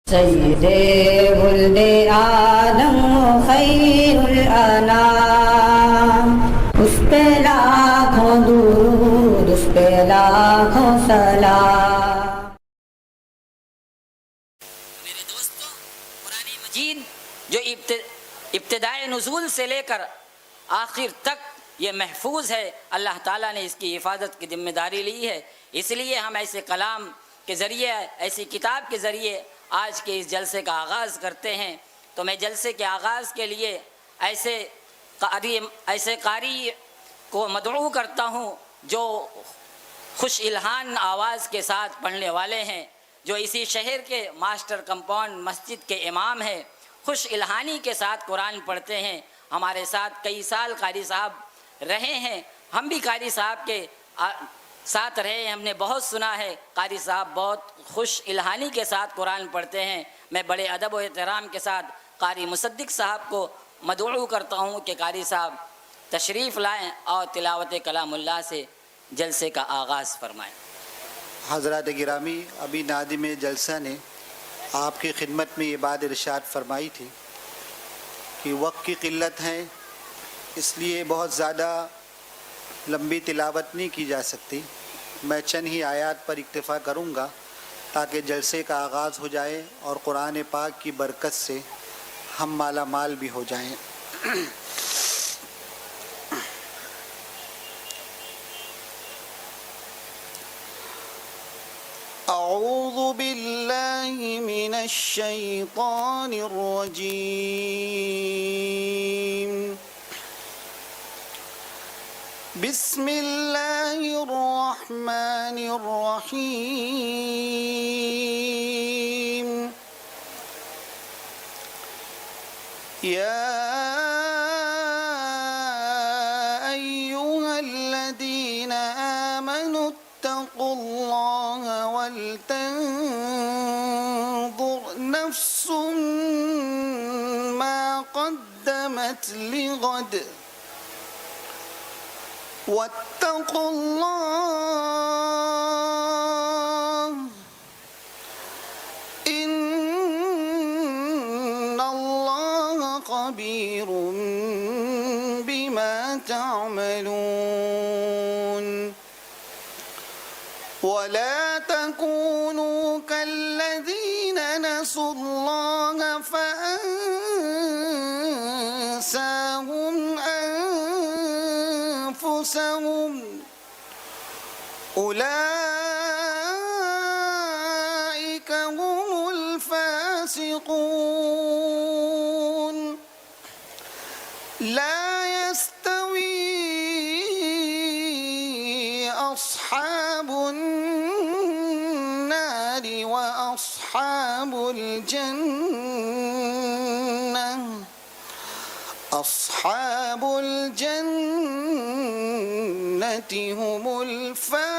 सय्यदे वुल्दे आदम खैरुल अनाम, उस पे लाखों दुरूद, उस पे लाखों सलाम। मेरे दोस्तों, कुरान मजीद जो इब्तिदाए नुज़ूल से लेकर आखिर तक ये महफूज है, अल्लाह ताला ने इसकी हिफाजत की जिम्मेदारी ली है। इसलिए हम ऐसे कलाम के ज़रिए, ऐसी किताब के ज़रिए आज के इस जलसे का आगाज़ करते हैं। तो मैं जलसे के आगाज़ के लिए ऐसे कारी को मदऊ करता हूँ जो खुश इल्हान आवाज़ के साथ पढ़ने वाले हैं, जो इसी शहर के मास्टर कंपाउंड मस्जिद के इमाम हैं, खुश इल्हानी के साथ कुरान पढ़ते हैं। हमारे साथ कई साल कारी साहब रहे हैं, हम भी कारी साहब के साथ रहे हैं, हमने बहुत सुना है। कारी साहब बहुत खुश इल्हानी के साथ कुरान पढ़ते हैं। मैं बड़े अदब व एहतराम के साथ कारी मुसद्दिक साहब को मदऊ करता हूँ कि कारी साहब तशरीफ़ लाएँ और तिलावत कलामुल्लाह से जलसे का आगाज़ फरमाएँ। हज़रात गिरामी, अभी नादिम जलसा ने आपकी खिदमत में ये बात इरशाद फरमाई थी कि वक्त की क़िल्लत है, इसलिए बहुत ज़्यादा लंबी तिलावत नहीं की जा सकती। मैं चंद ही आयात पर इक्तिफ़ा करूँगा ताकि जलसे का आगाज़ हो जाए और कुरान पाक की बरकत से हम माला माल भी हो जाएं। अऊज़ु बिल्लाहि मिनश शैतानिर रजीम। बिस्मिल्लाहिर रहमानिर रहीम। या अय्युहल्लज़ीना आमनुत्तक़ुल्लाहा वलतंज़ुर नफ्सुम मा क़द्दमत लिग़द वत्तक़ुल्लाह इन्नल्लाहा ख़बीरुम बिमा तअमलून। वला तकूनू कल्लज़ीन नसुल्लाहा फ़अन्साहुम أنفسهم أولئك هم الفاسقون. لا يستوي أصحاب النار وأصحاب الجنة. أصحاب الجنة هم الفائزون.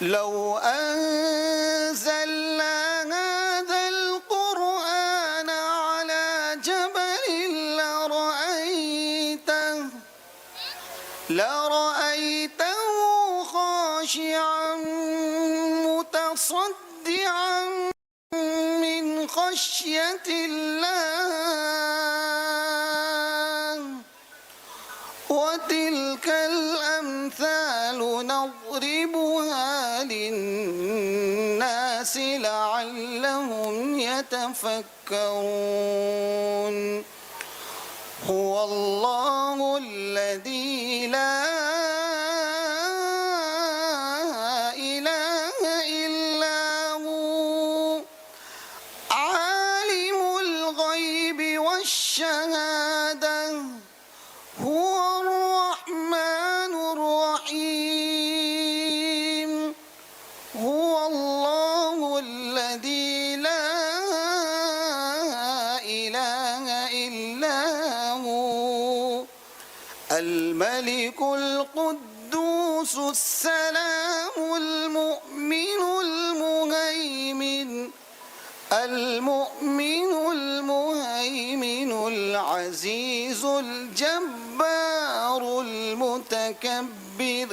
لو أنزلنا هذا القرآن على جبل لرأيته خاشعا متصدعا من خشية الله. وتلك الأمثال نضربها للناس لعلهم يتفكرون. هو الله الذي لا الشهادة هو الرحمن الرحيم. هو الله الذي لا إله إلا هو الملك القدوس السلام المؤمن المهيمن العزيز الجبار المتكبر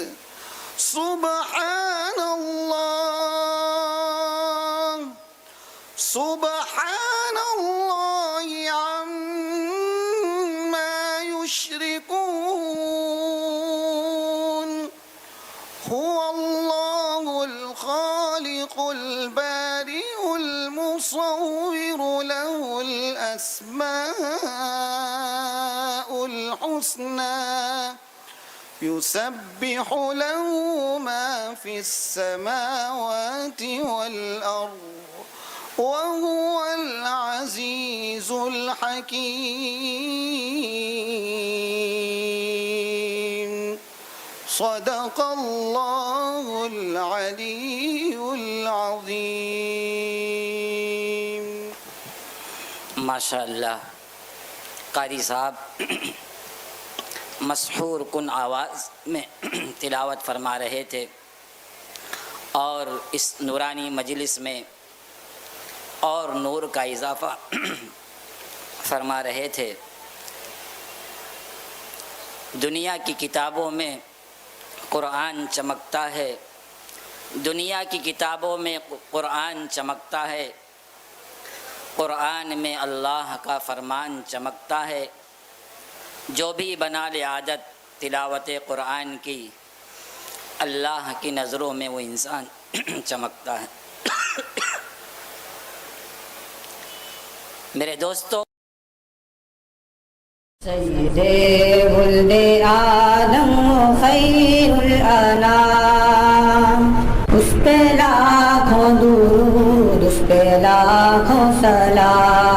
سبحان الله سبحان الله عما يشركون هو الله الخالق البارئ المصور له الأسماء الحسنى يسبح له ما في السماوات والأرض وهو العزيز الحكيم صدق الله العلي العظيم. ماشاء اللہ قاری صاحب مسحور کن آواز میں تلاوت فرما رہے تھے اور اس نورانی مجلس میں اور نور کا اضافہ فرما رہے تھے. دنیا کی کتابوں میں قرآن چمکتا ہے، دنیا کی کتابوں میں قرآن چمکتا ہے، قرآن میں اللہ کا فرمان چمکتا ہے. جو بھی بنا لے عادت تلاوت قرآن کی، اللہ کی نظروں میں وہ انسان چمکتا ہے. میرے دوستو، سید ولد آدم خیر الانام، اس پہ لاکھوں درود، اس پہ لاکھوں سلام.